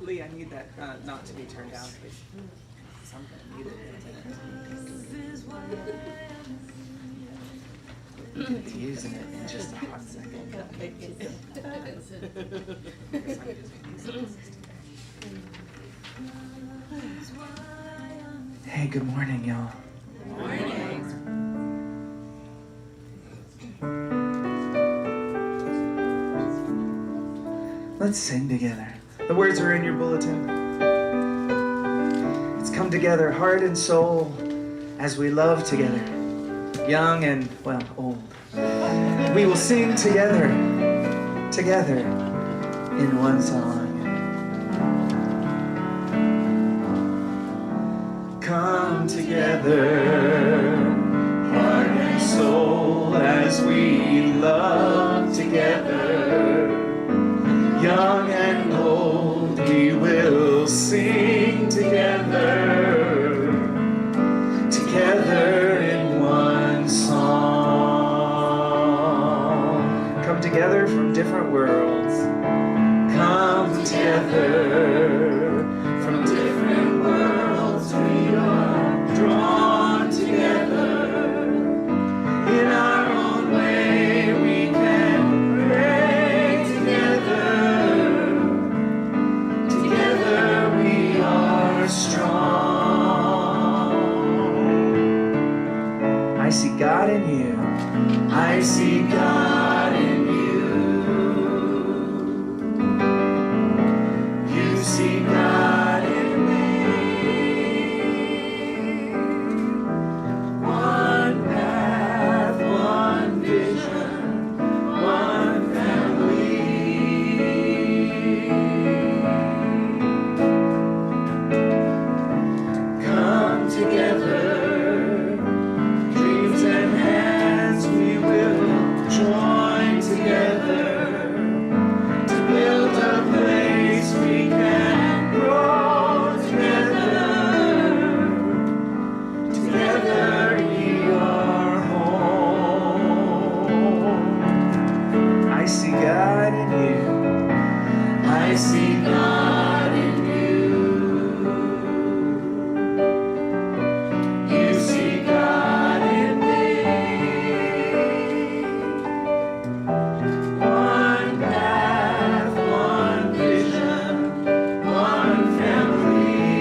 Lee, I need that not to be turned down, please. I'm going to need it in a minute. It's using it in just a hot second. Hey, good morning, y'all. Good morning. Let's sing together. The words are in your bulletin. It's come together, heart and soul, as we love together, young and, well, old. We will sing together in one song. Come together, heart and soul, as we love together, young and old, we will sing together in one song. Come together from different worlds. Come together from different worlds. We are drawn together in our own way. We can pray together. Together we are strong. I see God in you. I see God in you. You see God in me. One path, one vision, one family. Come together, dreams and hands, we will join together to build a place we can grow together. Together we are home. I see God in you. I see God in you. You see God in me. One path, one vision, one family.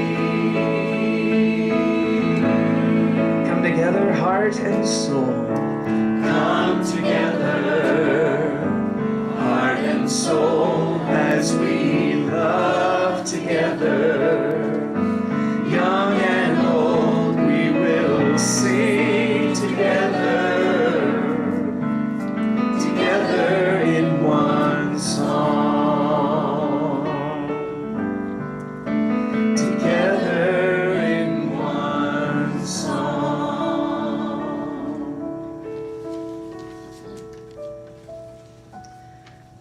Come together, heart and soul. Come together, heart and soul, as we love together. Young and old, we will sing together in one song. Together in one song.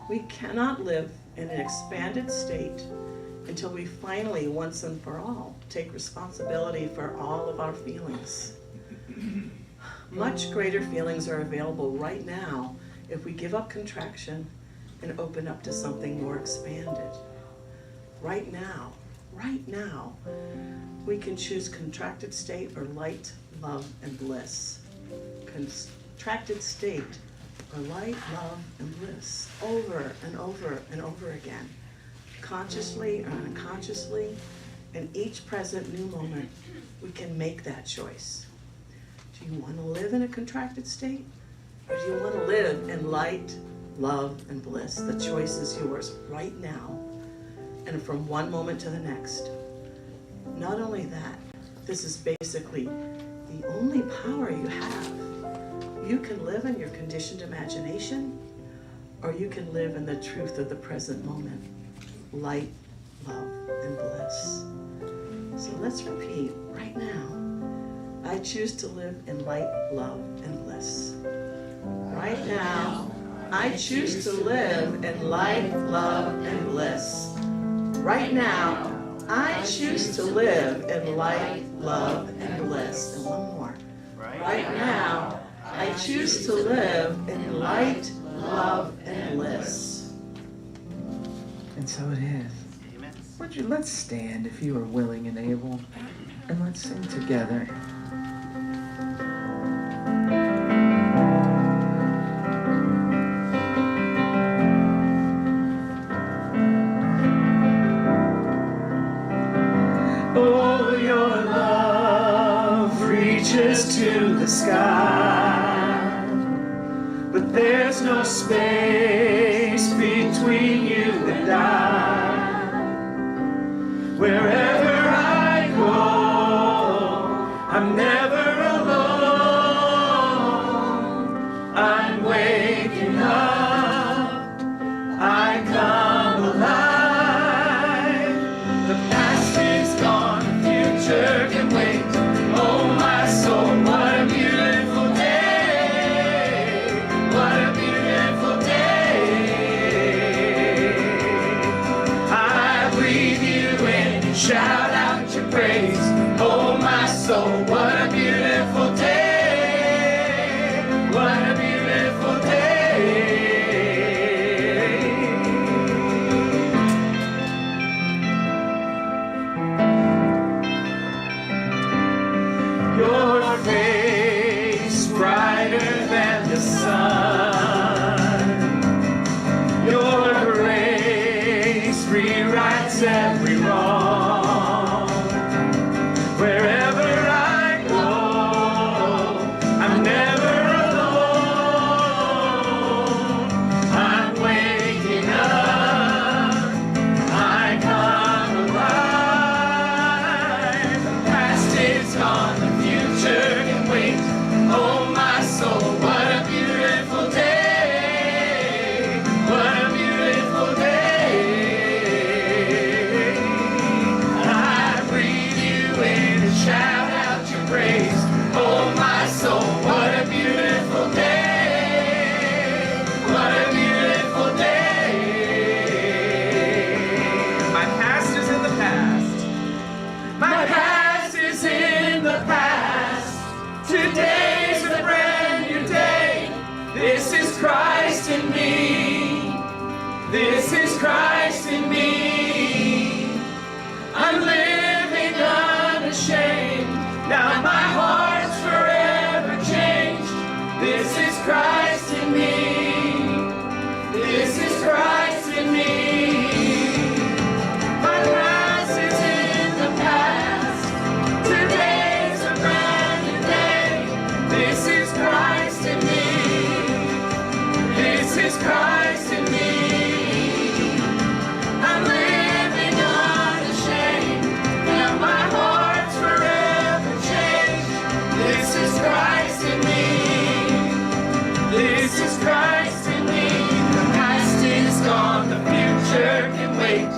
We cannot live in an expanded state until we finally, once and for all, take responsibility for all of our feelings. Much greater feelings are available right now if we give up contraction and open up to something more expanded. Right now, we can choose contracted state or light, love, and bliss. Contracted state or light, love, and bliss, over and over and over again, consciously or unconsciously. In each present new moment, we can make that choice. Do you want to live in a contracted state, or do you want to live in light, love, and bliss? The choice is yours right now and from one moment to the next. Not only that, this is basically the only power you have. You can live in your conditioned imagination, or you can live in the truth of the present moment. Light, love, and bliss. So let's repeat right now. I choose to live in light, love, and bliss. Right now, I choose to live in light, love, and bliss. Right now, I choose to live in light, love, and bliss. And one more. Right now, I choose to live in light, love, and bliss. And so it is. let's stand if you are willing and able, and let's sing together. Oh, your love reaches to the sky, but there's no space between you and I. Wherever I go, I'm never alone. I'm waking up, I come alive. The past is gone, the future can wait. Oh my soul, what a beautiful day. What a beautiful day. I breathe you in, shout out your praise. Oh my soul, what a beautiful day. What a beautiful day. Your face brighter than the sun. Your grace rewrites every wrong. Wherever I go, I'm never alone. I'm waking up, I come alive. The past is gone, the future can wait. Oh my soul, what a beautiful day. What a beautiful day. I breathe you in and shout out your praise. Oh my soul, what a beautiful day. What a beautiful day. My past is in the past. My past is in the past. Today's a brand new day. This is Christ in me. This is Christ in me. I'm living unashamed. Now my heart's forever changed. This is Christ in me. This is Christ in me. My past is in the past. Today's a brand new day. This is Christ in me. This is Christ in me. I'm living unashamed. Now my heart's forever changed. This is Christ in me. This is Christ in me. The past is gone, the future can wait.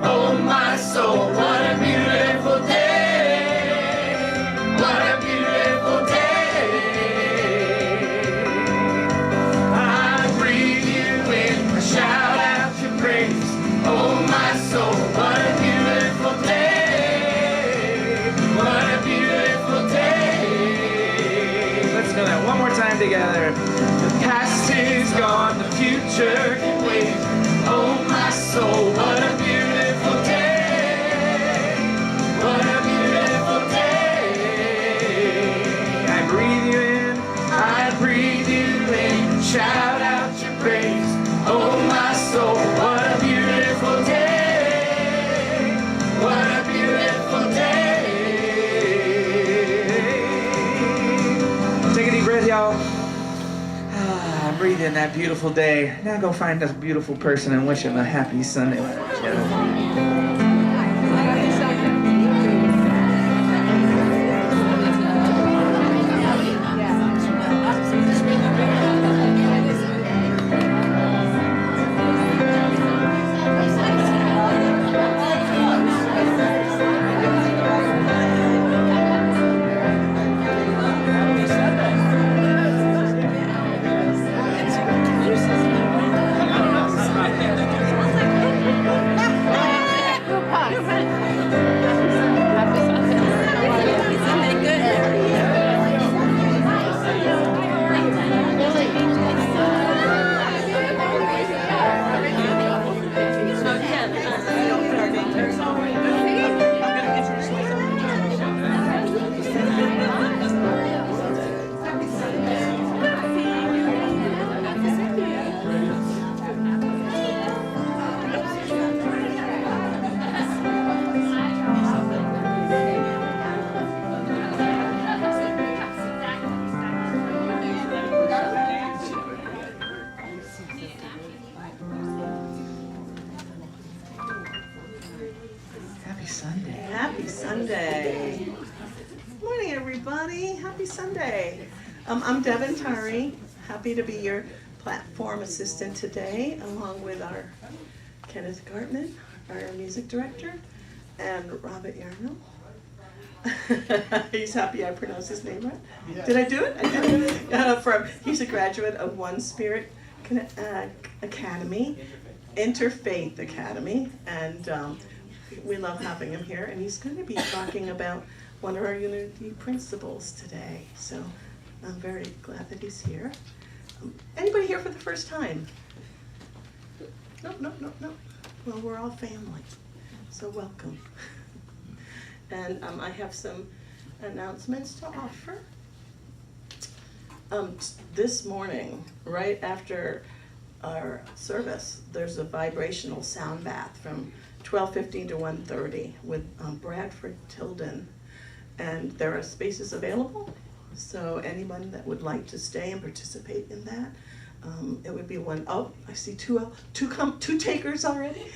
Oh my soul, what a beautiful day. What a beautiful day. I breathe you in, I shout out your praise. Oh my soul, what a beautiful day. What a beautiful day. Let's do that one more time together. The past is gone, the future can wait. Oh my soul, what a beautiful day. What a beautiful day. I breathe you in, I breathe you in. Shout out your praise. Oh my soul, what a beautiful day. What a beautiful day. Take a deep breath, y'all. Breathe in that beautiful day. Now go find a beautiful person and wish him a happy Sunday. Happy Sunday. I'm Devin Tari, happy to be your platform assistant today, along with our Kenneth Gartman, our music director, and Robert Yarnall. He's happy I pronounced his name right. Yes. Did I do it? I did. He's a graduate of One Spirit Academy, Interfaith Academy, and we love having him here. And he's going to be talking about one of our unity principles today. So I'm very glad that he's here. Anybody here for the first time? No. Well, we're all family, so welcome. And I have some announcements to offer. This morning, right after our service, there's a vibrational sound bath from 12:15 to 1:30 with Bradford Tilden. And there are spaces available, so anyone that would like to stay and participate in that, it would be I see two takers already.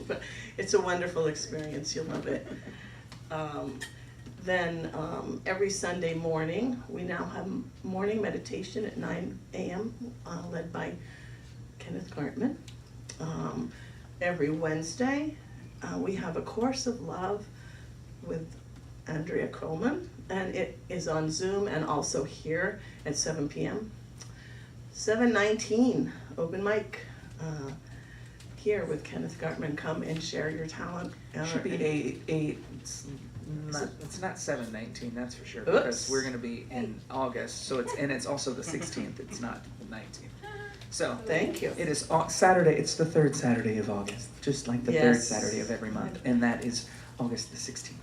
But it's a wonderful experience, you'll love it. Then every Sunday morning, we now have morning meditation at 9 a.m. Led by Kenneth Gartman. Every Wednesday, we have a course of love with Andrea Krollman, and it is on Zoom and also here at 7 p.m. 7:19, open mic here with Kenneth Gartman. Come and share your talent. It should be 8. It's not 7:19, that's for sure. Oops. Because we're going to be in August, so it's also the 16th. It's not the 19th. So Thank you. it is Saturday. It's the third Saturday of August, just like the third Yes. Saturday of every month, and that is August the 16th.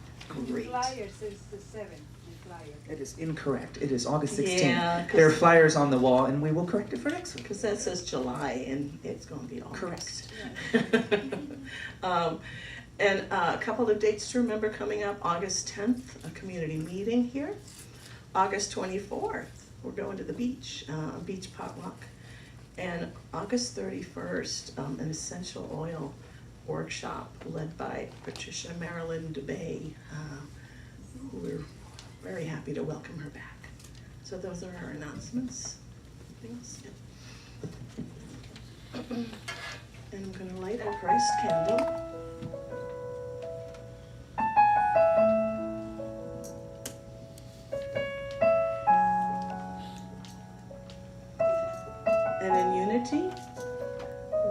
Great. Flyer says the 7th, the flyer. It is incorrect. It is August 16th. Yeah, 'cause- There are flyers on the wall, and we will correct it for next week. Because that says July, and it's going to be August. Correct. And a couple of dates to remember coming up. August 10th, a community meeting here. August 24th, we're going to the beach, beach potluck. And August 31st, an essential oil workshop led by Patricia Marilyn DeBay. We're very happy to welcome her back. So those are our announcements. Things. And I'm going to light a Christ candle. And in unity,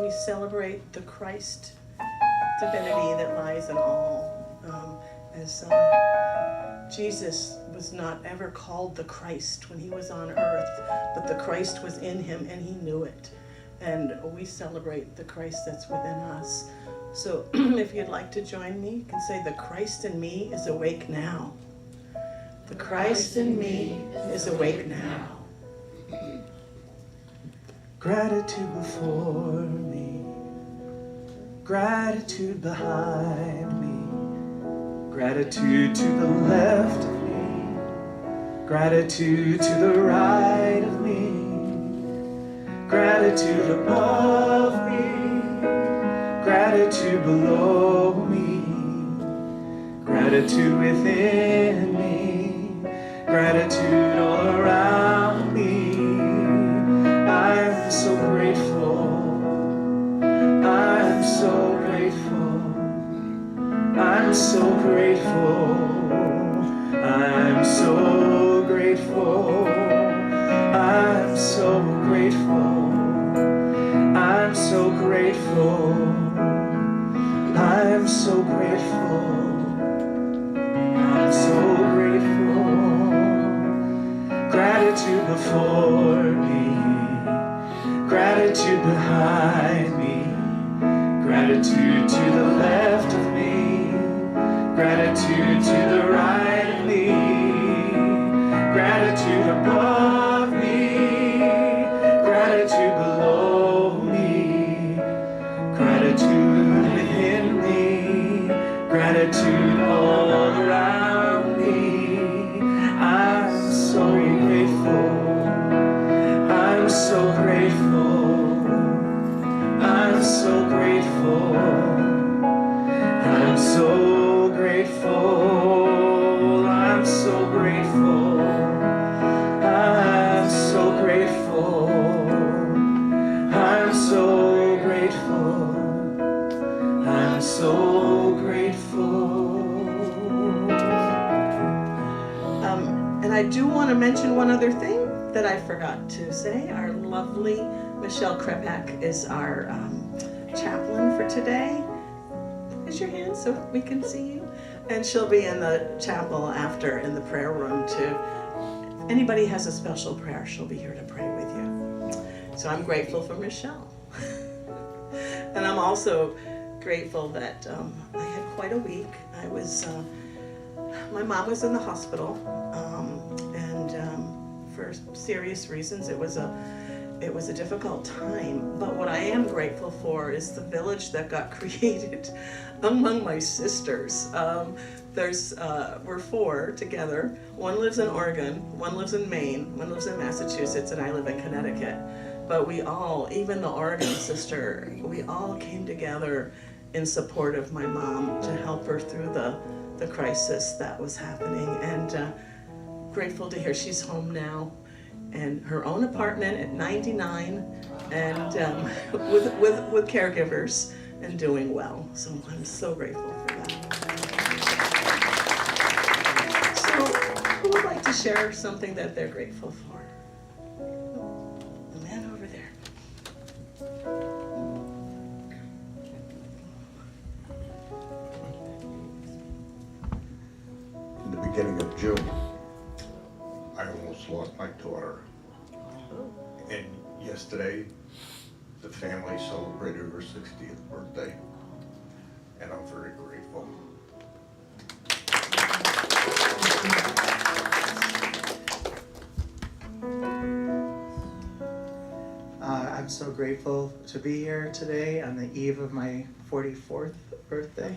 we celebrate the Christ divinity that lies in all. As Jesus was not ever called the Christ when he was on earth, but the Christ was in him and he knew it. And we celebrate the Christ that's within us. So if you'd like to join me, you can say, the Christ in me is awake now. The Christ in me is awake now. Gratitude before me, gratitude behind me, gratitude to the left of me, gratitude to the right of me, gratitude above me, gratitude below me, gratitude within me, gratitude all around me. I'm so grateful, I'm so grateful, I'm so grateful, I'm so grateful, I'm so grateful, I'm so grateful, I'm so grateful, I'm so grateful. Gratitude before me, gratitude behind me, gratitude to the left of me, gratitude to the right of me, gratitude above me, gratitude below me, gratitude within me, gratitude all around me. I'm so grateful, I'm so grateful, I'm so grateful, I'm so grateful, I'm so grateful, grateful. I'm so grateful. And I do want to mention one other thing that I forgot to say. Our lovely Michelle Krepak is our chaplain for today. Raise your hand so we can see you. And she'll be in the chapel after in the prayer room too. If anybody has a special prayer, she'll be here to pray with you. So I'm grateful for Michelle. And I'm also grateful that I had quite a week. I was, my mom was in the hospital, and for serious reasons, it was a difficult time. But what I am grateful for is the village that got created among my sisters. We're four together. One lives in Oregon, one lives in Maine, one lives in Massachusetts, and I live in Connecticut. But we all, even the Oregon sister, we all came together in support of my mom to help her through the crisis that was happening. And grateful to hear she's home now in her own apartment at 99 and with caregivers and doing well. So I'm so grateful for that. So who would like to share something that they're grateful for? The man over there. In the beginning of June, I almost lost my daughter. And yesterday, the family celebrated her 60th birthday, and I'm very grateful. I'm so grateful to be here today on the eve of my 44th birthday.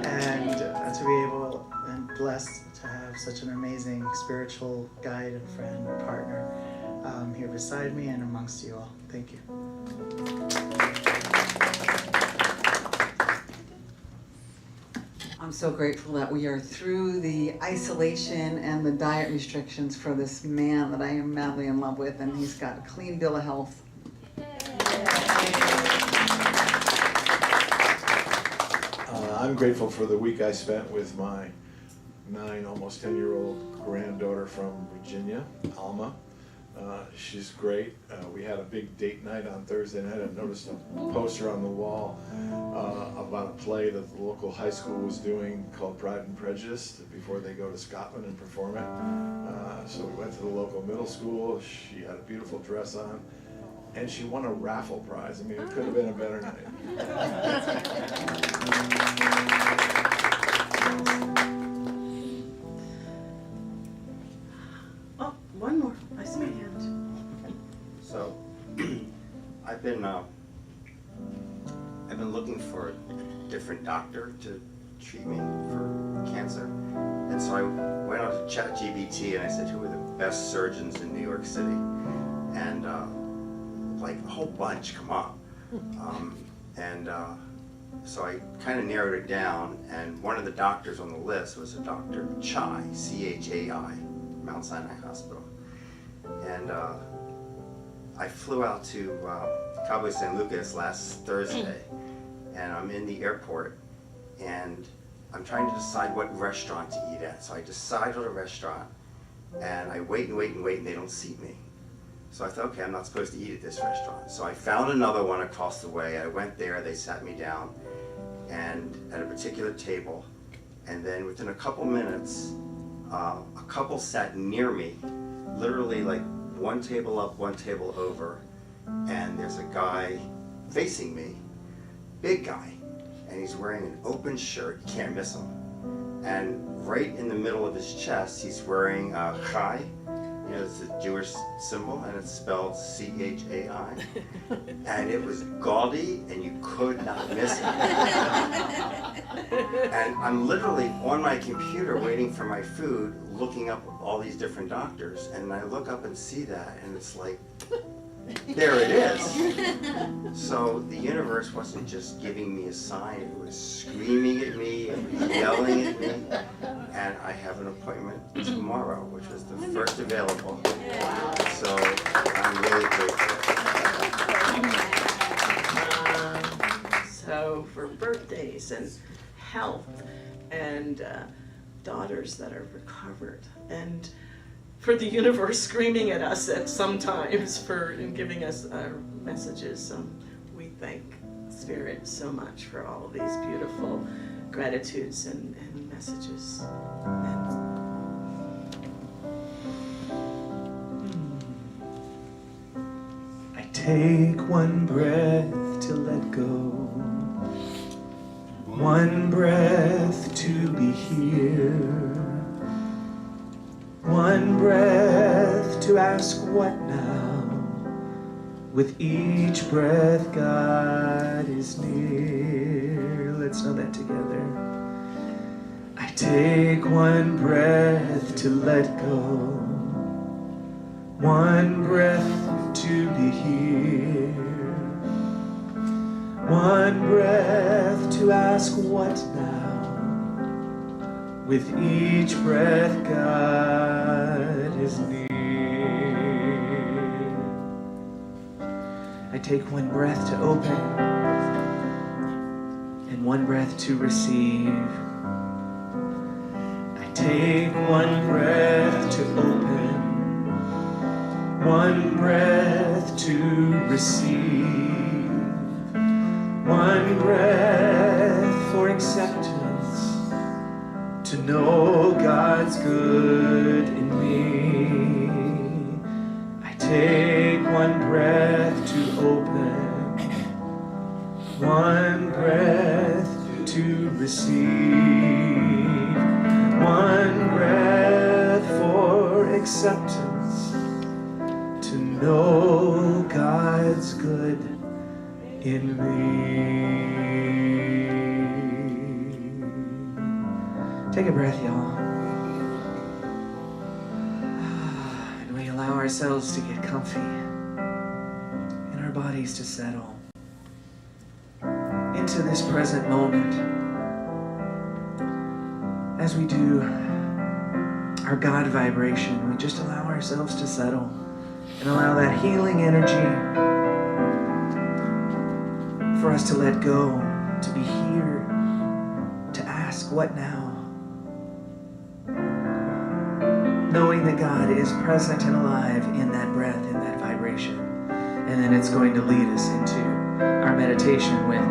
And to be able and blessed to have such an amazing spiritual guide and friend and partner here beside me and amongst you all. Thank you. I'm so grateful that we are through the isolation and the diet restrictions for this man that I am madly in love with, and he's got a clean bill of health. I'm grateful for the week I spent with my 9, almost 10-year-old granddaughter from Virginia, Alma. She's great. We had a big date night on Thursday night. I noticed a poster on the wall about a play that the local high school was doing called Pride and Prejudice before they go to Scotland and perform it. So we went to the local middle school. She had a beautiful dress on, and she won a raffle prize. I mean, it could have been a better night. Oh, one more. I see your hand. So, I've been looking for a different doctor to treat me for cancer, and so I went on to ChatGPT and I said, who are the best surgeons in New York City? And like a whole bunch come up, so I kind of narrowed it down, and one of the doctors on the list was a Dr. Chai, C-H-A-I, Mount Sinai Hospital. And I flew out to Cabo San Lucas last Thursday, and I'm in the airport, and I'm trying to decide what restaurant to eat at. So I decide on a restaurant, and I wait and wait and wait, and they don't seat me. So I thought, okay, I'm not supposed to eat at this restaurant. So I found another one across the way. I went there, they sat me down, and at a particular table, and then within a couple minutes, a couple sat near me, literally like one table up, one table over, and there's a guy facing me, big guy, and he's wearing an open shirt, you can't miss him. And right in the middle of his chest, he's wearing a chai, you know, it's a Jewish symbol, and it's spelled C-H-A-I. And it was gaudy, and you could not miss it. And I'm literally on my computer waiting for my food, looking up all these different doctors, and I look up and see that, and it's like, there it is. So the universe wasn't just giving me a sign, it was screaming at me, it was yelling at me. And I have an appointment tomorrow, which was the first available. So I'm really grateful. for birthdays and health and daughters that are recovered, and for the universe screaming at us at sometimes for giving us our messages. We thank Spirit so much for all of these beautiful gratitudes and messages. Amen. I take one breath to let go, one breath to be here, one breath to ask what now. With each breath, God is near. Let's know that together. I take one breath to let go, one breath to be here, one breath to ask what now. With each breath, God is near. I take one breath to open and one breath to receive. I take one breath to open, one breath to receive, one breath for acceptance, to know God's good in me. I take one breath to open, one breath to receive, one breath for acceptance, to know God's good in me. Take a breath, y'all. And we allow ourselves to get comfy and our bodies to settle into this present moment as we do our God vibration. We just allow ourselves to settle and allow that healing energy for us to let go, to be here, to ask what now, knowing that God is present and alive in that breath, in that vibration. And then it's going to lead us into our meditation with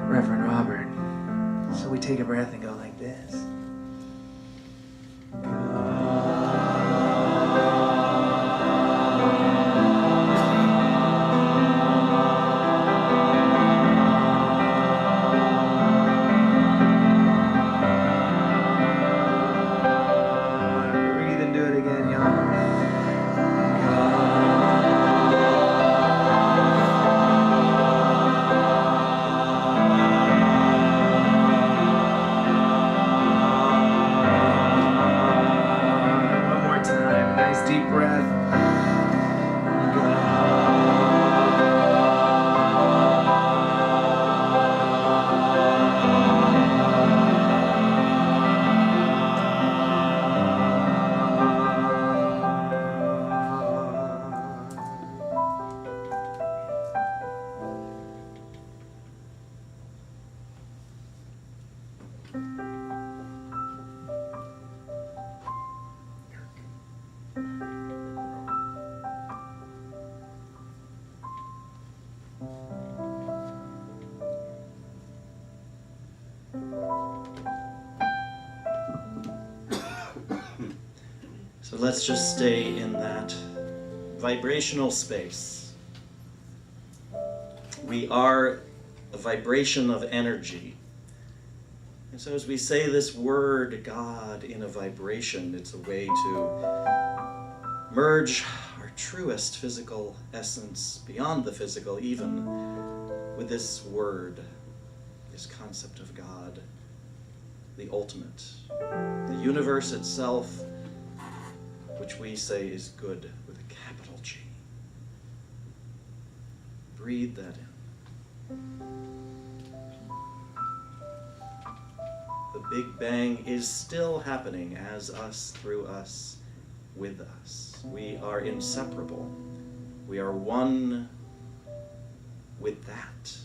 Reverend Robert. So we take a breath and go like this. Breathe and do it again, y'all. One more time. Nice deep breath. So let's just stay in that vibrational space. We are a vibration of energy. And so as we say this word, God, in a vibration, it's a way to merge our truest physical essence beyond the physical, even with this word, this concept of God, the ultimate, the universe itself, which we say is good with a capital G. Breathe that in. The Big Bang is still happening as us, through us, with us. We are inseparable. We are one with that.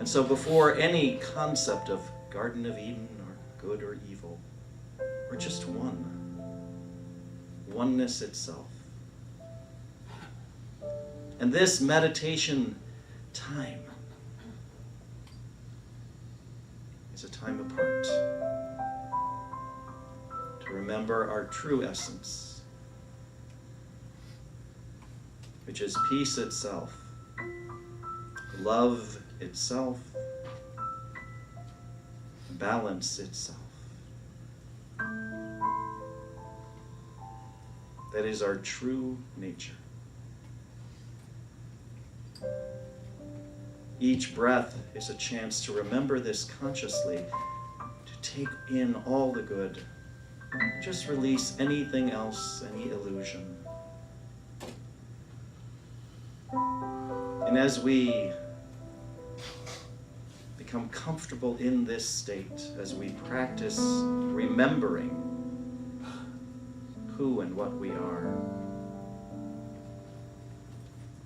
And so before any concept of Garden of Eden or good or evil, we're just one. Oneness itself. And this meditation time is a time apart to remember our true essence, which is peace itself, love itself, balance itself. That is our true nature. Each breath is a chance to remember this consciously, to take in all the good, just release anything else, any illusion. And as we become comfortable in this state, as we practice remembering who and what we are,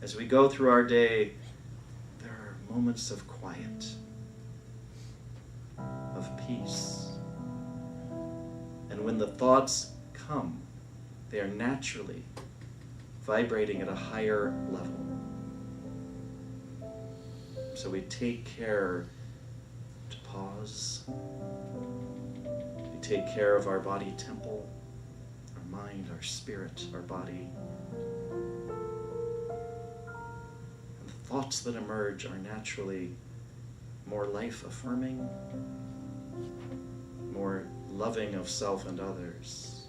as we go through our day, there are moments of quiet, of peace. And when the thoughts come, they are naturally vibrating at a higher level. So we take care to pause. We take care of our body temple, our mind, our spirit, our body. And the thoughts that emerge are naturally more life-affirming, more loving of self and others.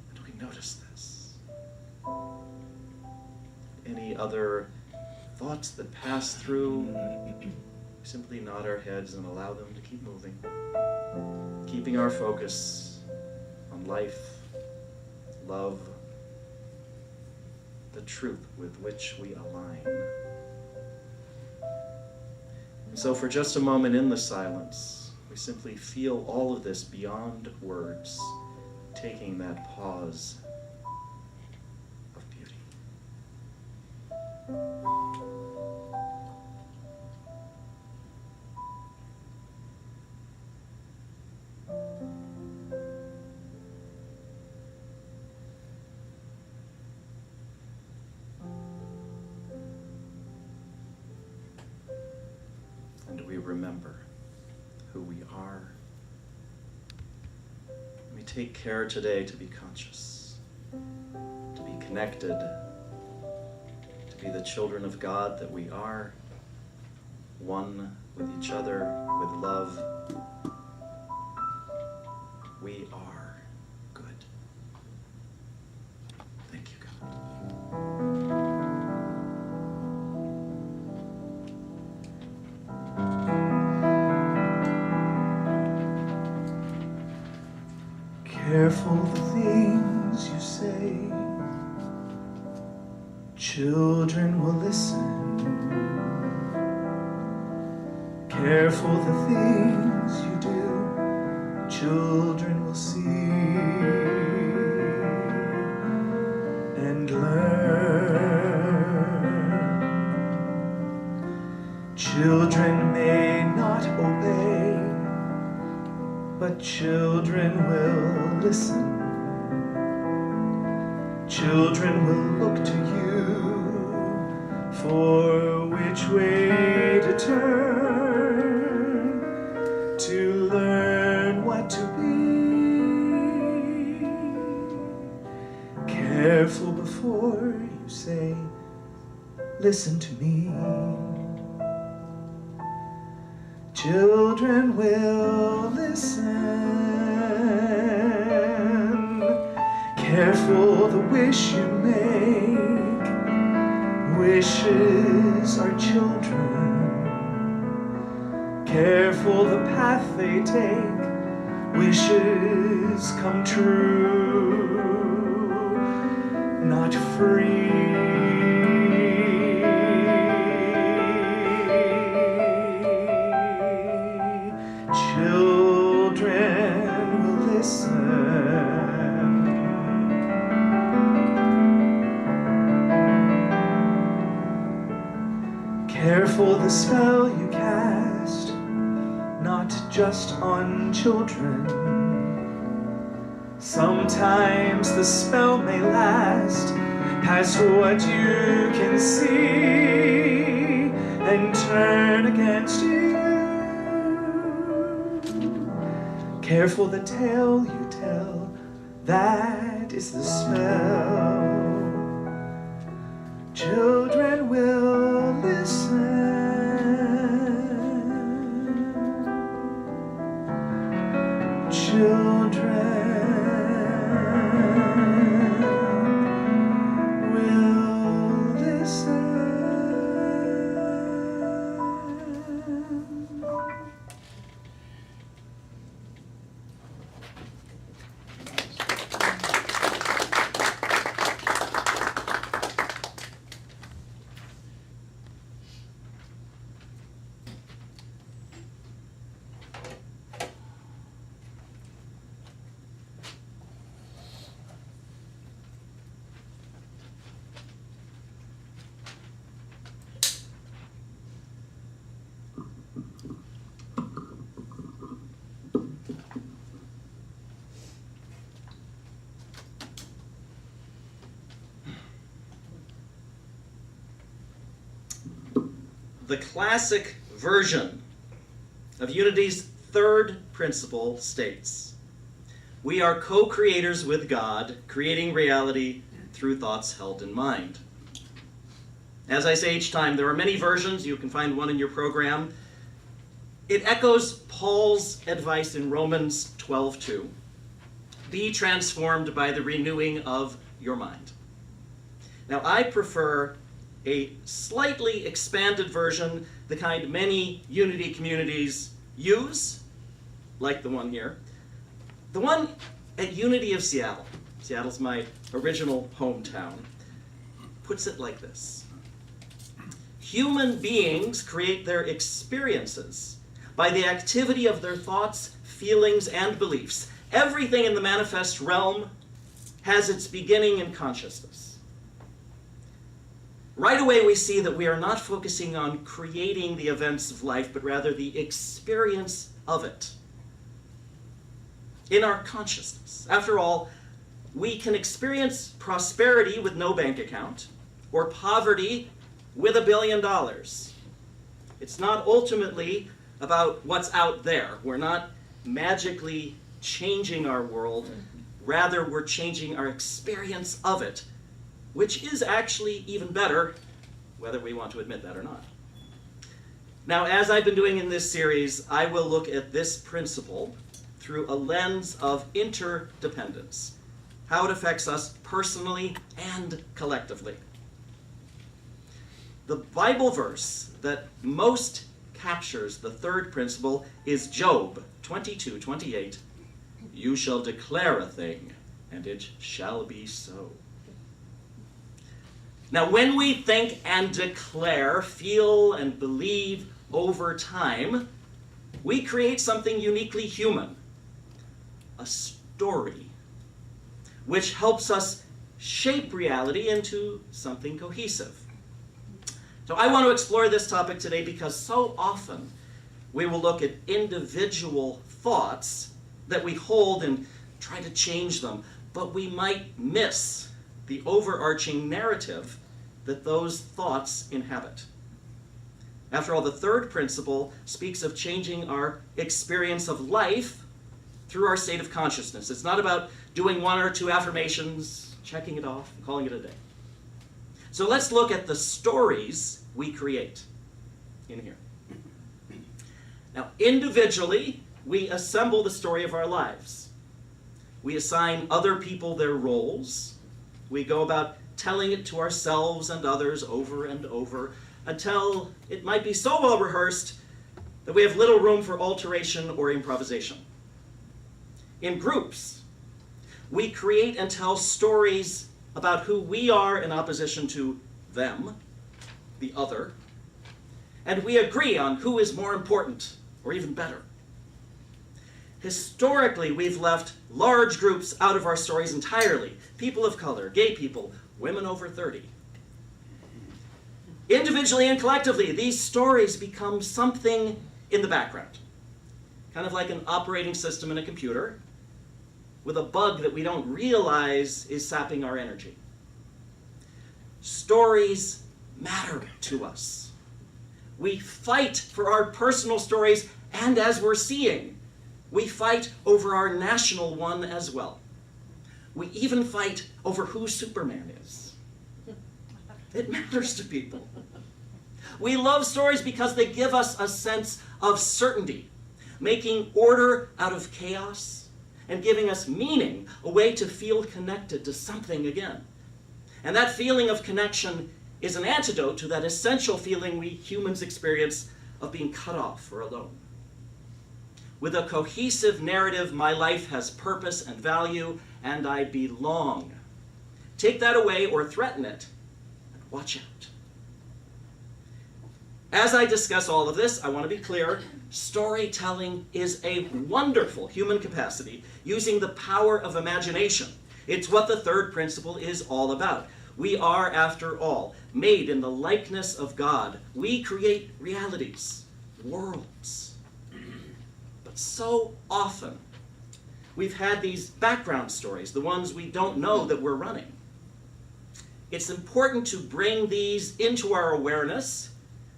And we notice this. Any other thoughts that pass through, we simply nod our heads and allow them to keep moving, keeping our focus on life, love, the truth with which we align. And so for just a moment in the silence, we simply feel all of this beyond words, taking that pause of beauty. And we remember who we are. We take care today to be conscious, to be connected, to be the children of God that we are, one with each other, with love. We are good. Thank you, God. Careful the things you say, children will listen. Careful the things you do, children will see and learn. Children may not obey, but children will listen. Children will look to you for which way to turn, to learn what to be. Careful before you say, listen to me. Children will listen. Careful the wish you make. Wishes are children. Careful the path they take. Wishes come true, not free. Children will listen. Careful the spell you cast, not just on children. Sometimes the spell may last past what you can see and turn against you. Careful the tale you tell, that is the spell. Children will listen. Children will listen. The classic version of Unity's third principle states, we are co-creators with God, creating reality through thoughts held in mind. As I say each time, there are many versions. You can find one in your program. It echoes Paul's advice in Romans 12:2. Be transformed by the renewing of your mind. Now, I prefer a slightly expanded version, the kind many Unity communities use, like the one here. The one at Unity of Seattle, Seattle's my original hometown, puts it like this. Human beings create their experiences by the activity of their thoughts, feelings, and beliefs. Everything in the manifest realm has its beginning in consciousness. Right away we see that we are not focusing on creating the events of life, but rather the experience of it in our consciousness. After all, we can experience prosperity with no bank account, or poverty with $1 billion. It's not ultimately about what's out there. We're not magically changing our world. Rather, we're changing our experience of it, which is actually even better, whether we want to admit that or not. Now, as I've been doing in this series, I will look at this principle through a lens of interdependence, how it affects us personally and collectively. The Bible verse that most captures the third principle is Job 22:28. You shall declare a thing, and it shall be so. Now, when we think and declare, feel and believe over time, we create something uniquely human, a story, which helps us shape reality into something cohesive. So I want to explore this topic today because so often we will look at individual thoughts that we hold and try to change them, but we might miss the overarching narrative that those thoughts inhabit. After all, the third principle speaks of changing our experience of life through our state of consciousness. It's not about doing one or two affirmations, checking it off, and calling it a day. So let's look at the stories we create in here. Now, individually, we assemble the story of our lives. We assign other people their roles. We go about telling it to ourselves and others over and over until it might be so well rehearsed that we have little room for alteration or improvisation. In groups, we create and tell stories about who we are in opposition to them, the other, and we agree on who is more important or even better. Historically, we've left large groups out of our stories entirely. People of color, gay people, women over 30. Individually and collectively, these stories become something in the background, kind of like an operating system in a computer with a bug that we don't realize is sapping our energy. Stories matter to us. We fight for our personal stories, and as we're seeing, we fight over our national one as well. We even fight over who Superman is. It matters to people. We love stories because they give us a sense of certainty, making order out of chaos and giving us meaning, a way to feel connected to something again. And that feeling of connection is an antidote to that essential feeling we humans experience of being cut off or alone. With a cohesive narrative, my life has purpose and value, and I belong. Take that away or threaten it, and watch out. As I discuss all of this, I want to be clear, storytelling is a wonderful human capacity using the power of imagination. It's what the third principle is all about. We are, after all, made in the likeness of God. We create realities, worlds. But so often, we've had these background stories, the ones we don't know that we're running. It's important to bring these into our awareness,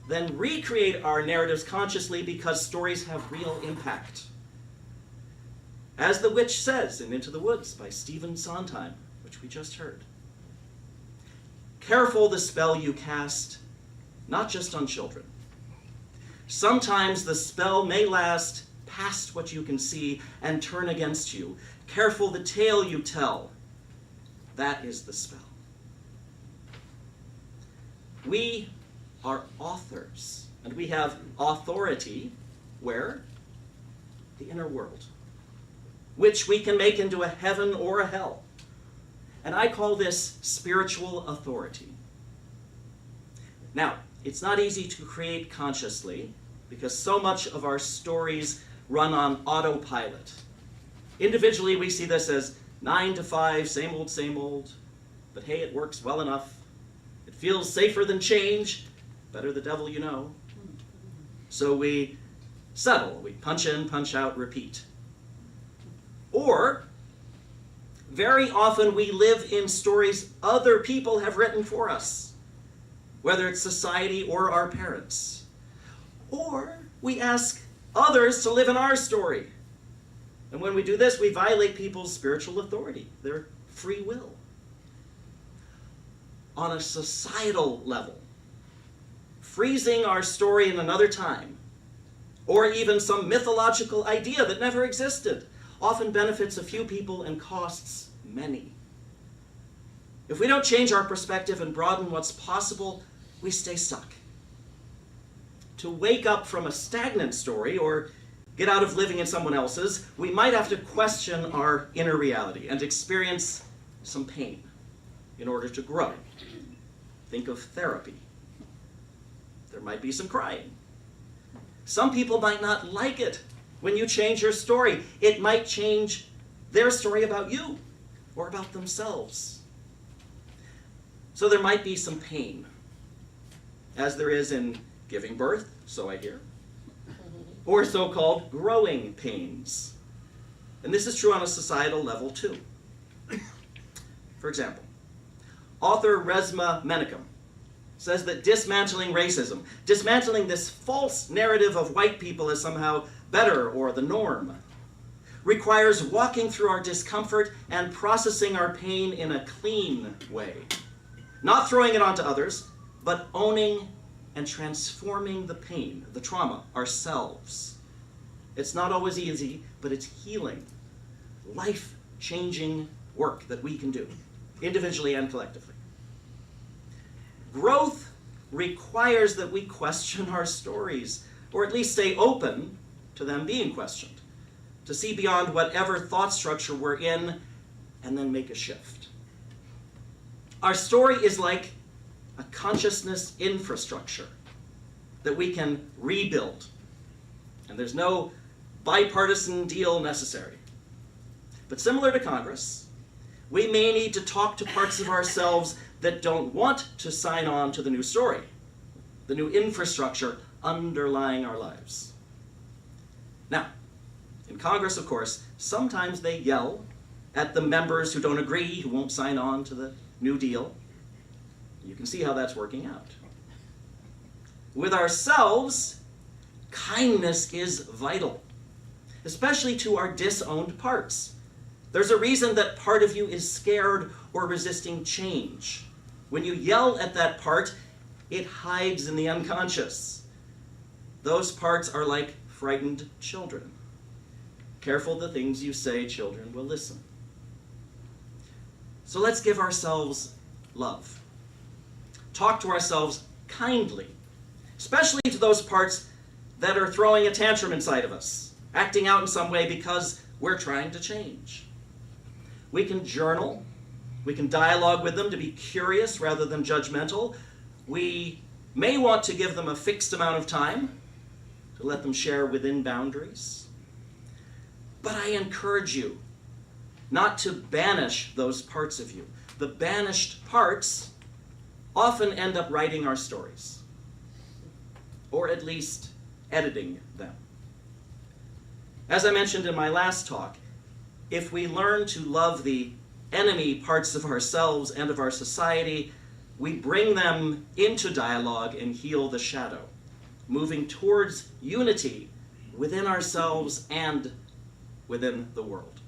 then recreate our narratives consciously, because stories have real impact. As the witch says in Into the Woods by Stephen Sondheim, which we just heard. Careful the spell you cast, not just on children. Sometimes the spell may last past what you can see and turn against you. Careful the tale you tell. That is the spell. We are authors, and we have authority where? The inner world, which we can make into a heaven or a hell. And I call this spiritual authority. Now, it's not easy to create consciously because so much of our stories run on autopilot. Individually, we see this as 9 to 5, same old, but hey, it works well enough. It feels safer than change, better the devil you know. So we settle, we punch in, punch out, repeat. Or, very often we live in stories other people have written for us, whether it's society or our parents. Or we ask others to live in our story. And when we do this, we violate people's spiritual authority, their free will. On a societal level, freezing our story in another time, or even some mythological idea that never existed, often benefits a few people and costs many. If we don't change our perspective and broaden what's possible, we stay stuck. To wake up from a stagnant story or get out of living in someone else's, we might have to question our inner reality and experience some pain in order to grow. Think of therapy. There might be some crying. Some people might not like it when you change your story. It might change their story about you or about themselves. So there might be some pain, as there is in giving birth, so I hear, or so-called growing pains. And this is true on a societal level too. For example, author Resmaa Menakem says that dismantling racism, dismantling this false narrative of white people as somehow better or the norm, requires walking through our discomfort and processing our pain in a clean way. Not throwing it onto others, but owning and transforming the pain, the trauma, ourselves. It's not always easy, but it's healing, life-changing work that we can do, individually and collectively. Growth requires that we question our stories, or at least stay open to them being questioned, to see beyond whatever thought structure we're in, and then make a shift. Our story is like a consciousness infrastructure that we can rebuild, and there's no bipartisan deal necessary. But similar to Congress, we may need to talk to parts of ourselves that don't want to sign on to the new story. the new infrastructure underlying our lives. Now, in Congress, of course, sometimes they yell at the members who don't agree, who won't sign on to the New Deal. You can see how that's working out. With ourselves, kindness is vital, especially to our disowned parts. There's a reason that part of you is scared or resisting change. When you yell at that part, it hides in the unconscious. Those parts are like frightened children. Careful the things you say, children will listen. So let's give ourselves love. Talk to ourselves kindly, especially to those parts that are throwing a tantrum inside of us, acting out in some way because we're trying to change. We can journal. We can dialogue with them to be curious rather than judgmental. We may want to give them a fixed amount of time to let them share within boundaries. But I encourage you not to banish those parts of you. The banished parts often end up writing our stories, or at least editing them. As I mentioned in my last talk, if we learn to love the enemy parts of ourselves and of our society, we bring them into dialogue and heal the shadow, moving towards unity within ourselves and within the world.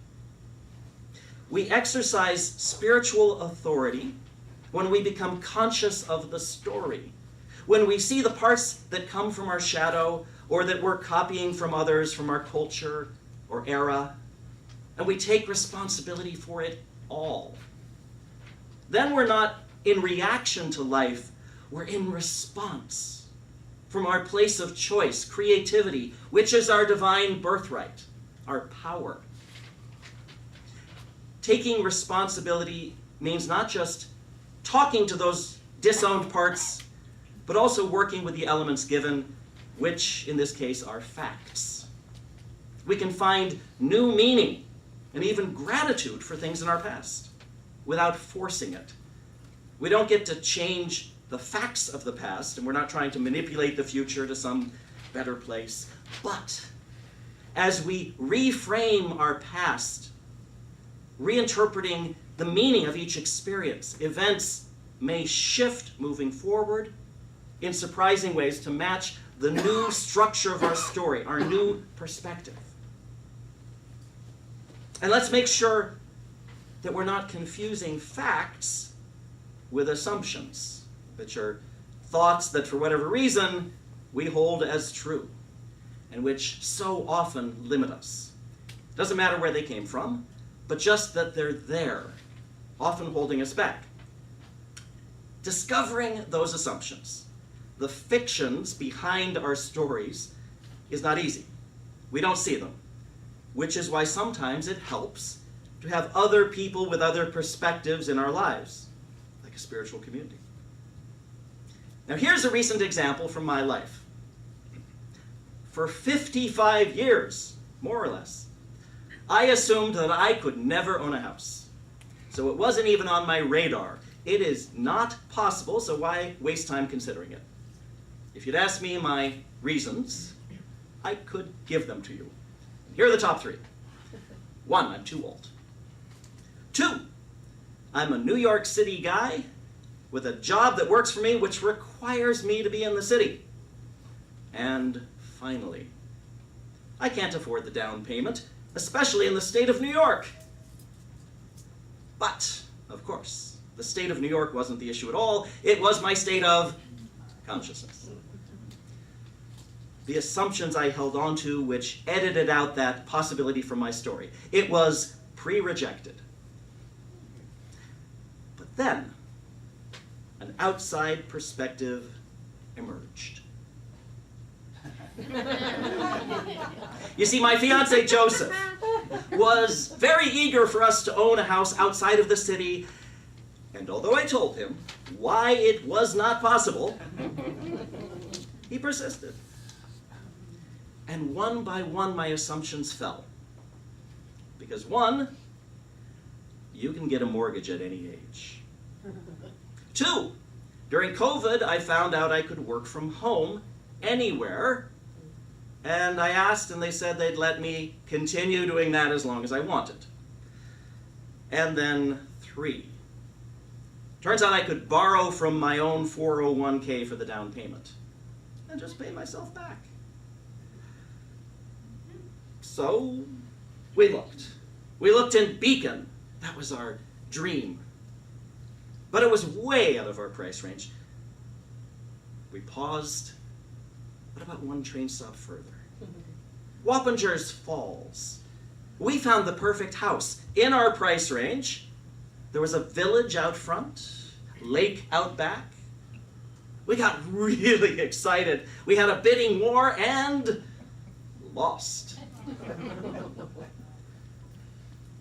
We exercise spiritual authority when we become conscious of the story, when we see the parts that come from our shadow or that we're copying from others, from our culture or era, and we take responsibility for it all. Then we're not in reaction to life, we're in response from our place of choice, creativity, which is our divine birthright, our power. Taking responsibility means not just talking to those disowned parts, but also working with the elements given, which in this case are facts. We can find new meaning and even gratitude for things in our past without forcing it. We don't get to change the facts of the past, and we're not trying to manipulate the future to some better place. But as we reframe our past, reinterpreting the meaning of each experience, events may shift moving forward in surprising ways to match the new structure of our story, our new perspective. And let's make sure that we're not confusing facts with assumptions, which are thoughts that for whatever reason we hold as true, and which so often limit us. Doesn't matter where they came from, but just that they're there, often holding us back. Discovering those assumptions, the fictions behind our stories, is not easy. We don't see them, which is why sometimes it helps to have other people with other perspectives in our lives, like a spiritual community. Now here's a recent example from my life. For 55 years, more or less, I assumed that I could never own a house. So it wasn't even on my radar. It is not possible, so why waste time considering it? If you'd asked me my reasons, I could give them to you. Here are the top 3. 1, I'm too old. 2, I'm a New York City guy with a job that works for me, which requires me to be in the city. And finally, I can't afford the down payment, especially in the state of New York. But, of course, the state of New York wasn't the issue at all. It was my state of consciousness. The assumptions I held on to, which edited out that possibility from my story. It was pre-rejected. But then, an outside perspective emerged. You see, my fiance Joseph was very eager for us to own a house outside of the city, and although I told him why it was not possible, he persisted. And one by one my assumptions fell. Because 1, you can get a mortgage at any age. 2, During COVID, I found out I could work from home anywhere, and I asked and they said they'd let me continue doing that as long as I wanted. And then 3. Turns out I could borrow from my own 401k for the down payment and just pay myself back. So we looked. We looked in Beacon. That was our dream. But it was way out of our price range. We paused. What about one train stop further? Wappingers Falls. We found the perfect house in our price range. There was a village out front, lake out back. We got really excited. We had a bidding war and lost.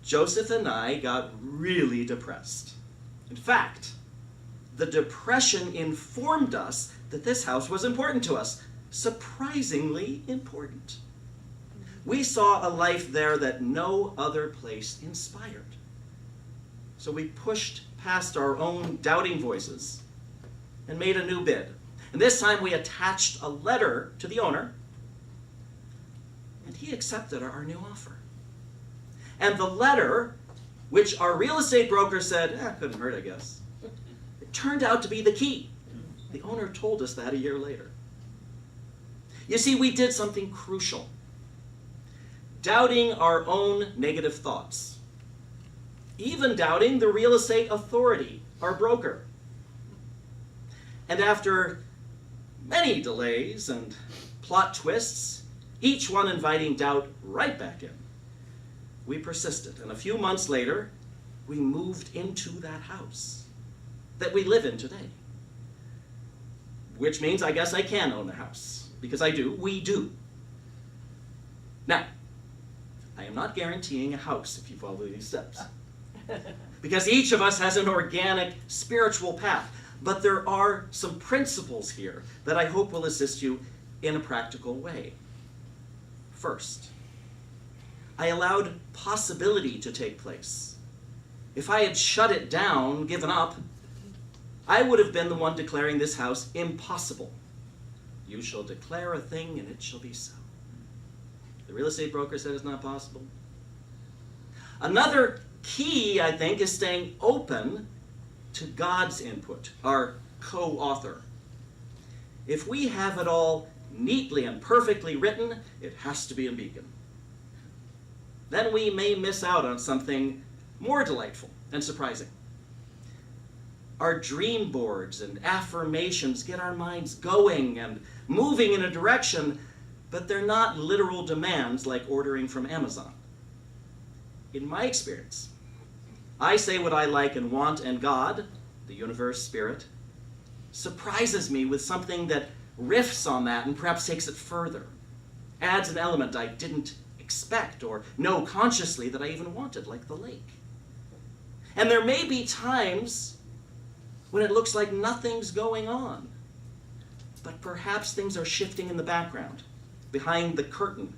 Joseph and I got really depressed. In fact, the depression informed us that this house was important to us, surprisingly important. We saw a life there that no other place inspired. So we pushed past our own doubting voices and made a new bid. And this time we attached a letter to the owner, and he accepted our new offer. And the letter, which our real estate broker said, couldn't hurt, I guess, it turned out to be the key. The owner told us that a year later. You see, we did something crucial. Doubting our own negative thoughts. Even doubting the real estate authority, our broker. And after many delays and plot twists, each one inviting doubt right back in, we persisted. And a few months later, we moved into that house that we live in today. Which means I guess I can own a house. Because I do. We do. Now, I am not guaranteeing a house if you follow these steps. Because each of us has an organic spiritual path. But there are some principles here that I hope will assist you in a practical way. First, I allowed possibility to take place. If I had shut it down, given up, I would have been the one declaring this house impossible. You shall declare a thing and it shall be so. The real estate broker said it's not possible. Another key, I think, is staying open to God's input, our co-author. If we have it all neatly and perfectly written, it has to be in Beacon. Then we may miss out on something more delightful and surprising. Our dream boards and affirmations get our minds going and moving in a direction, but they're not literal demands like ordering from Amazon. In my experience, I say what I like and want, and God, the universe, spirit, surprises me with something that riffs on that and perhaps takes it further, adds an element I didn't expect or know consciously that I even wanted, like the lake. And there may be times when it looks like nothing's going on, but perhaps things are shifting in the background, behind the curtain,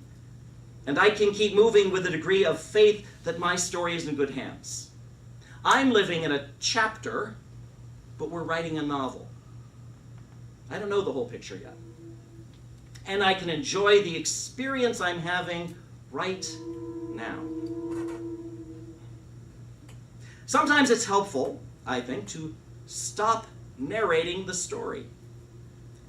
and I can keep moving with a degree of faith that my story is in good hands. I'm living in a chapter, but we're writing a novel. I don't know the whole picture yet. And I can enjoy the experience I'm having right now. Sometimes it's helpful, I think, to stop narrating the story,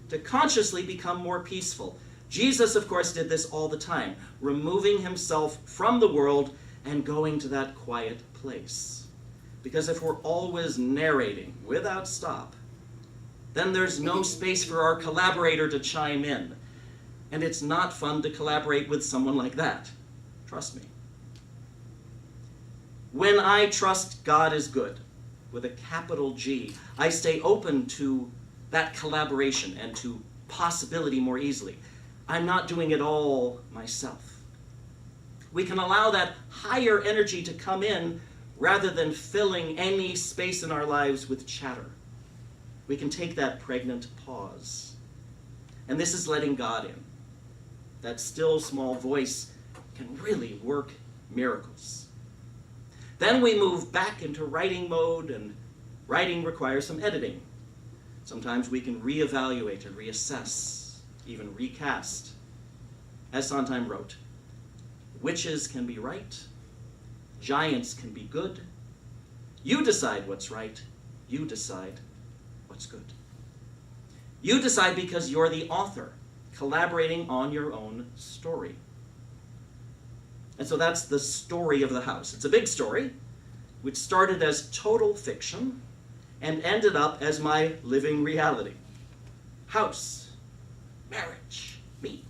to consciously become more peaceful. Jesus, of course, did this all the time, removing himself from the world and going to that quiet place. Because if we're always narrating without stop, then there's no space for our collaborator to chime in. And it's not fun to collaborate with someone like that. Trust me. When I trust God is good, with a capital G, I stay open to that collaboration and to possibility more easily. I'm not doing it all myself. We can allow that higher energy to come in rather than filling any space in our lives with chatter. We can take that pregnant pause. And this is letting God in. That still small voice can really work miracles. Then we move back into writing mode, and writing requires some editing. Sometimes we can reevaluate and reassess, even recast. As Sondheim wrote, witches can be right, giants can be good. You decide what's right, you decide what's good. You decide because you're the author, collaborating on your own story. And so that's the story of the house. It's a big story, which started as total fiction and ended up as my living reality. House, marriage, me.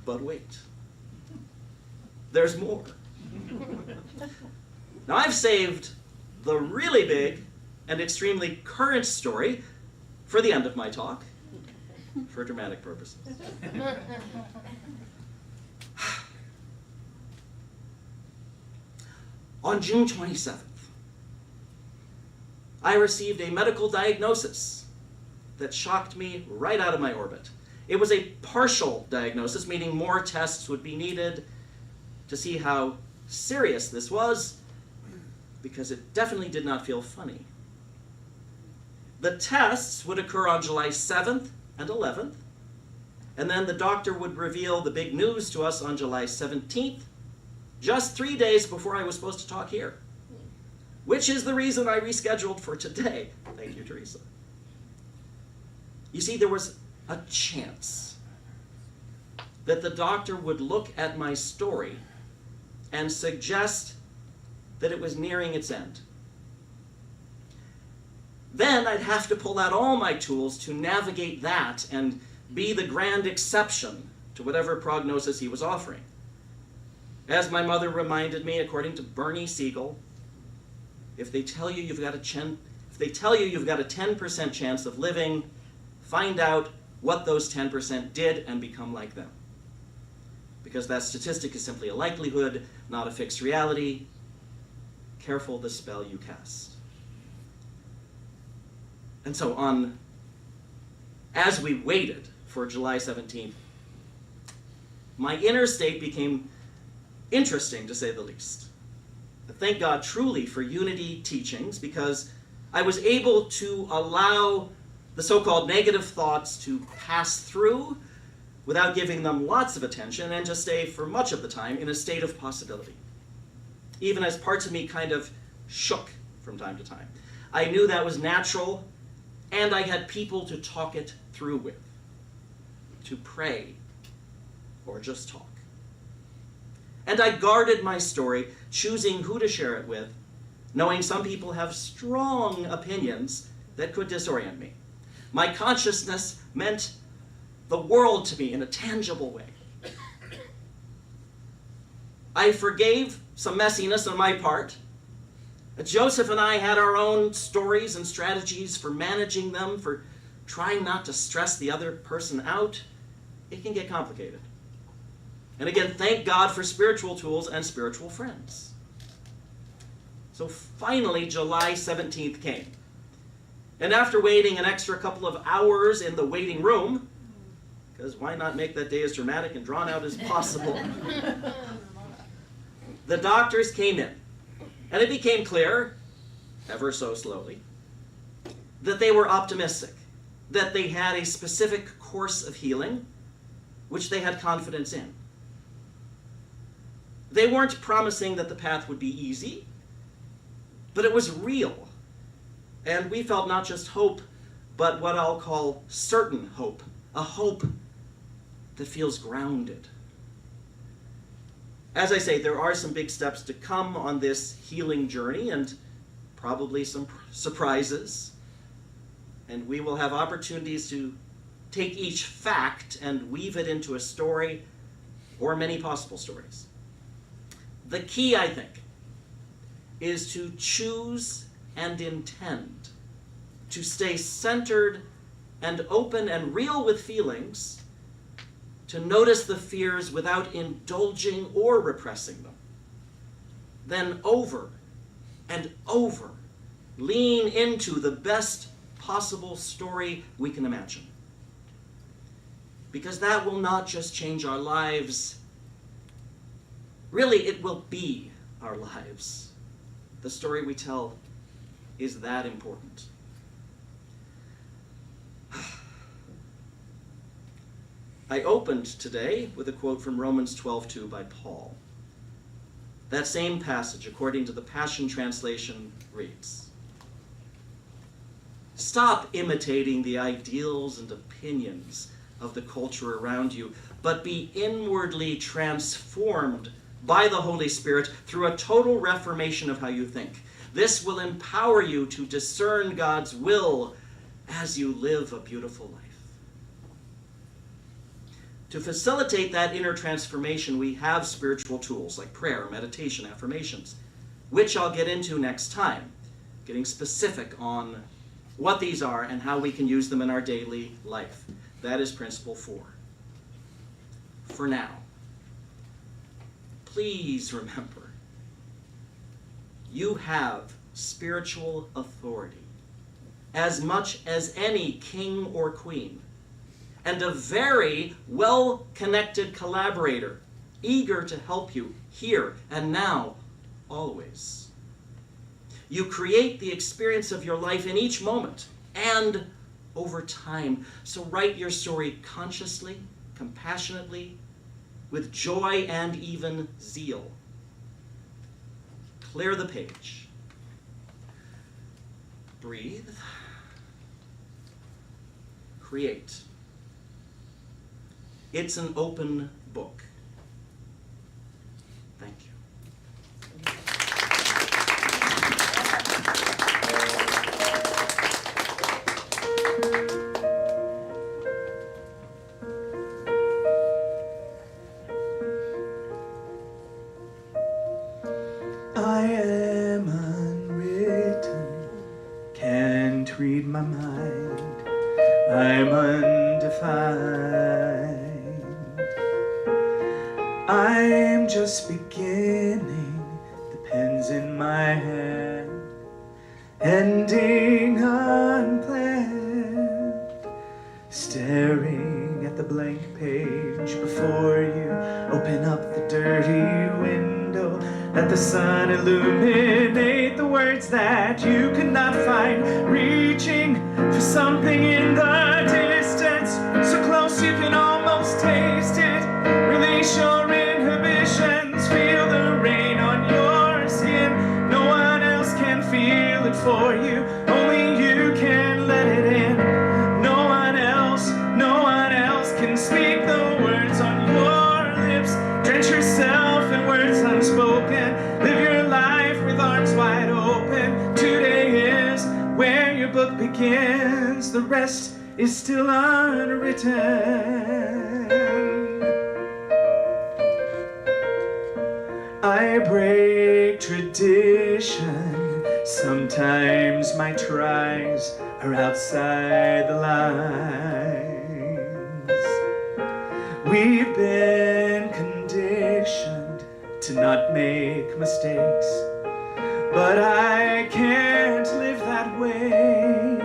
But wait, there's more. Now I've saved the really big and extremely current story for the end of my talk, for dramatic purposes. On June 27th, I received a medical diagnosis that shocked me right out of my orbit. It was a partial diagnosis, meaning more tests would be needed to see how serious this was, because it definitely did not feel funny. The tests would occur on July 7th and 11th, and then the doctor would reveal the big news to us on July 17th, just 3 days before I was supposed to talk here, which is the reason I rescheduled for today. Thank you, Teresa. You see, there was a chance that the doctor would look at my story and suggest that it was nearing its end. Then I'd have to pull out all my tools to navigate that and be the grand exception to whatever prognosis he was offering. As my mother reminded me, according to Bernie Siegel, if they tell you you've got a 10% chance of living, find out what those 10% did and become like them. Because that statistic is simply a likelihood, not a fixed reality. Careful the spell you cast. And so as we waited for July 17th, my inner state became interesting, to say the least. Thank God truly for Unity teachings, because I was able to allow the so-called negative thoughts to pass through without giving them lots of attention, and to stay for much of the time in a state of possibility. Even as parts of me kind of shook from time to time. I knew that was natural, and I had people to talk it through with, to pray, or just talk. And I guarded my story, choosing who to share it with, knowing some people have strong opinions that could disorient me. My consciousness meant the world to me in a tangible way. I forgave some messiness on my part. Joseph and I had our own stories and strategies for managing them, for trying not to stress the other person out. It can get complicated. And again, thank God for spiritual tools and spiritual friends. So finally, July 17th came. And after waiting an extra couple of hours in the waiting room, because why not make that day as dramatic and drawn out as possible, the doctors came in. And it became clear, ever so slowly, that they were optimistic, that they had a specific course of healing, which they had confidence in. They weren't promising that the path would be easy, but it was real. And we felt not just hope, but what I'll call certain hope, a hope that feels grounded. As I say, there are some big steps to come on this healing journey, and probably some surprises. And we will have opportunities to take each fact and weave it into a story, or many possible stories. The key, I think, is to choose and intend, to stay centered and open and real with feelings, to notice the fears without indulging or repressing them. Then over and over, lean into the best possible story we can imagine. Because that will not just change our lives, really it will be our lives. The story we tell is that important. I opened today with a quote from Romans 12:2 by Paul. That same passage, according to the Passion Translation, reads, "Stop imitating the ideals and opinions of the culture around you, but be inwardly transformed by the Holy Spirit through a total reformation of how you think. This will empower you to discern God's will as you live a beautiful life." To facilitate that inner transformation, we have spiritual tools like prayer, meditation, affirmations, which I'll get into next time, getting specific on what these are and how we can use them in our daily life. That is principle 4. For now, please remember, you have spiritual authority as much as any king or queen, and a very well-connected collaborator, eager to help you here and now, always. You create the experience of your life in each moment and over time. So write your story consciously, compassionately, with joy and even zeal. Clear the page. Breathe. Create. It's an open book. Thank you. I am unwritten, can't read my mind, I'm undefined. I'm just beginning, the pen's in my hand, ending unplanned, staring at the blank page before you. Open up the dirty window, let the sun illuminate the words that you could not find, reaching for something in the distance, so close you can almost taste it. Release your inhibitions, feel the rain on your skin. No one else can feel it for you, only you can let it in. No one else can speak the words on your lips. Drench yourself in words unspoken, live your life with arms wide open. Today is where your book begins, the rest is still unwritten. I break tradition, sometimes my tries are outside the lines. We've been conditioned to not make mistakes, but I can't live that way.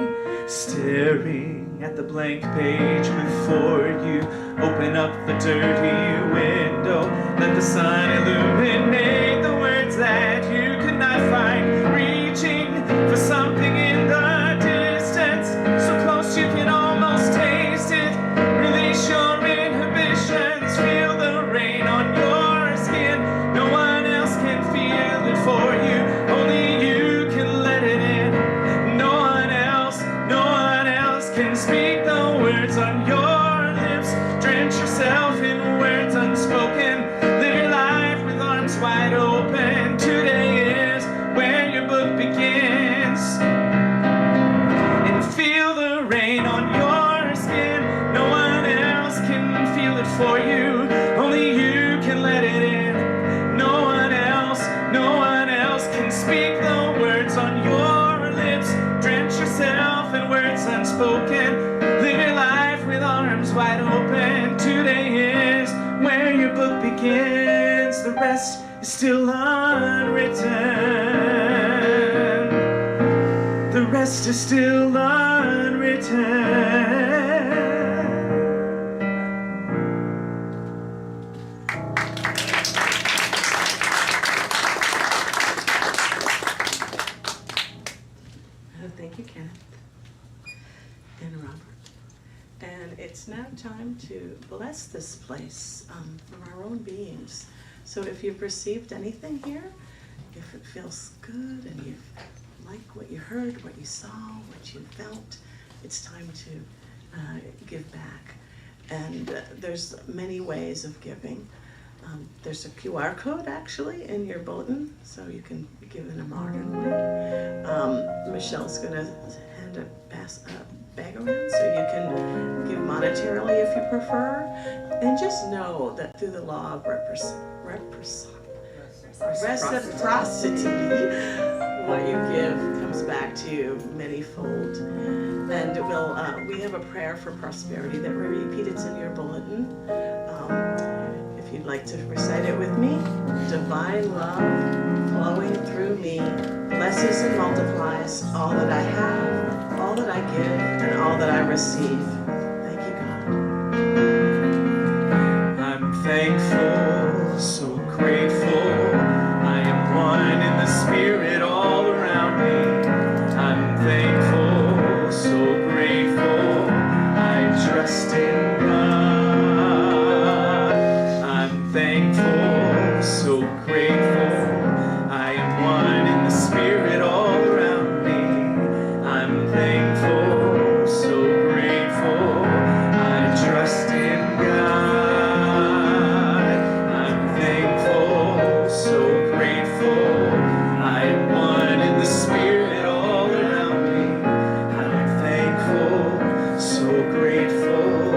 Staring at the blank page before you, open up the dirty window, let the sun illuminate the words that you could not find, reaching for something in the distance, so close you can almost taste it. Release your inhibitions, feel the rain on your skin. No one else can feel it for you, only you can let it in. No one else can speak the words on your lips. Drench yourself in words unspoken, live your life with arms wide open. Today is where your book begins. And feel the rain on your skin. No one else can feel it for you, only you can let it in. No one else can speak the words on your lips. Drench yourself in words unspoken, live your life with arms wide open. Today is where your book begins, the rest is still unwritten. The rest is still unwritten. Thank you, Kenneth and Robert. And it's now time to bless this place from our own beings. So if you've received anything here, if it feels good and you like what you heard, what you saw, what you felt, it's time to give back. And there's many ways of giving. There's a QR code actually in your bulletin, so you can give in a modern way. Michelle's gonna hand a bag around so you can give monetarily if you prefer. And just know that through the law of reciprocity, what you give comes back to you manyfold. And we have a prayer for prosperity that we repeat. It's in your bulletin. If you'd like to recite it with me. Divine love flowing through me blesses and multiplies all that I have, all that I give, and all that I receive. Thank you, God. I'm thankful, so grateful. I am one in the spirit all around me. I'm thankful, so grateful. I trust in God. I'm thankful, so grateful. I am one in the spirit all around me. I'm thankful, so grateful. I trust in God. I'm thankful, so grateful. I am one in the spirit all around me. I'm thankful, so grateful.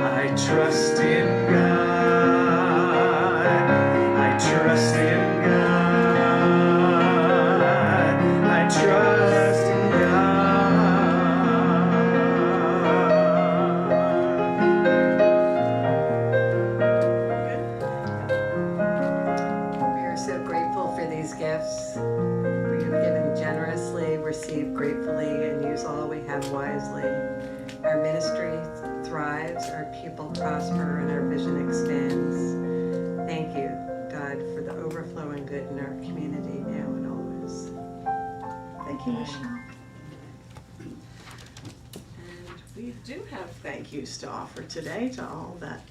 I trust in God. I trust in God. I trust in God. We are so grateful for these gifts. We have given generously, receive gratefully, and use all we have wisely. Our ministry thrives, our people prosper, and our vision expands. Thank you, God, for the overflowing good in our community now and always. Thank you, Michelle. And we do have thank yous to offer today to all that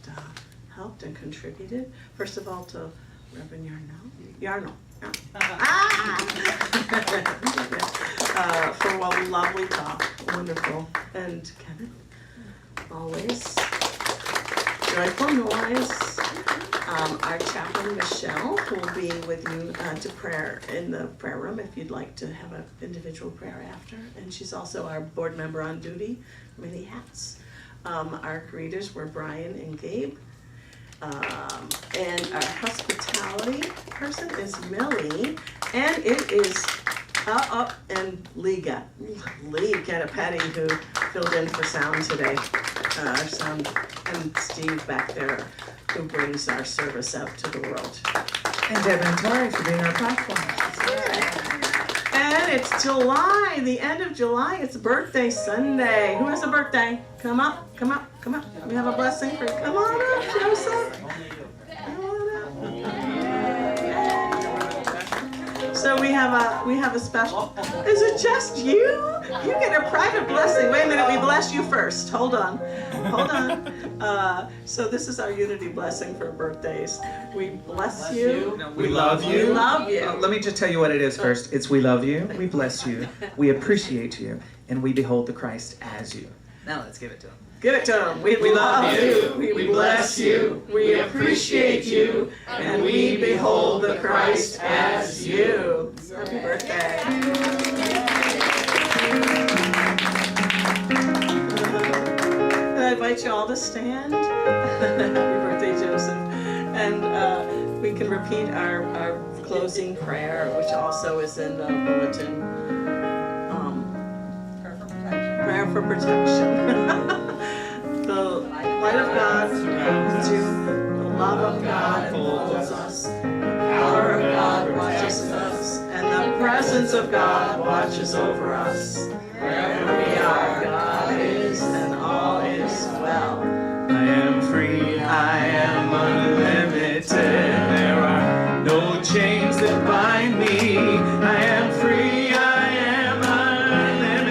helped and contributed. First of all, to Reverend Yarnall. For a lovely talk, wonderful. And Kevin, always joyful noise. Our chaplain Michelle will be with you to prayer in the prayer room if you'd like to have an individual prayer after. And she's also our board member on duty, many hats. Our greeters were Brian and Gabe. And our hospitality person is Millie, and it is and Lee Catapati, who filled in for sound today. Our sound, and Steve back there, who brings our service out to the world. And Devin and Tori for being our platform. And it's July, the end of July. It's birthday Sunday. Who has a birthday? Come up, come up, come up. We have a blessing for. Come on up, Joseph. Come on up. So we have a special. Is it just you? You get a private blessing. Wait a minute, we bless you first. Hold on. So this is our unity blessing for birthdays. We bless you. No, We love We you. love you. Let me just tell you what it is first. It's we love you, we bless you, we appreciate you, and we behold the Christ as you. Now let's give it to him. Give it to them. We love you. We bless you. We appreciate you. And we behold the Christ as you. Happy birthday. I invite you all to stand. Happy birthday, Joseph. And we can repeat our closing prayer, which also is in the bulletin. Prayer for protection. The light of God surrounds you. The love of God enfolds us. The power of God watches us. And the presence of God watches over us. Wherever we are, God is, and all is well. I am free, I am unlimited. There are no chains that bind me. I am free, I am unlimited.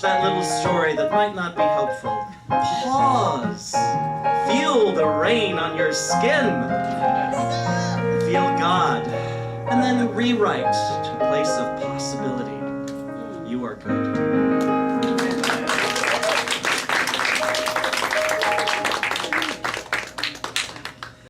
that little story that might not be helpful, pause. Feel the rain on your skin. Feel God. And then rewrite to a place of possibility. You are good.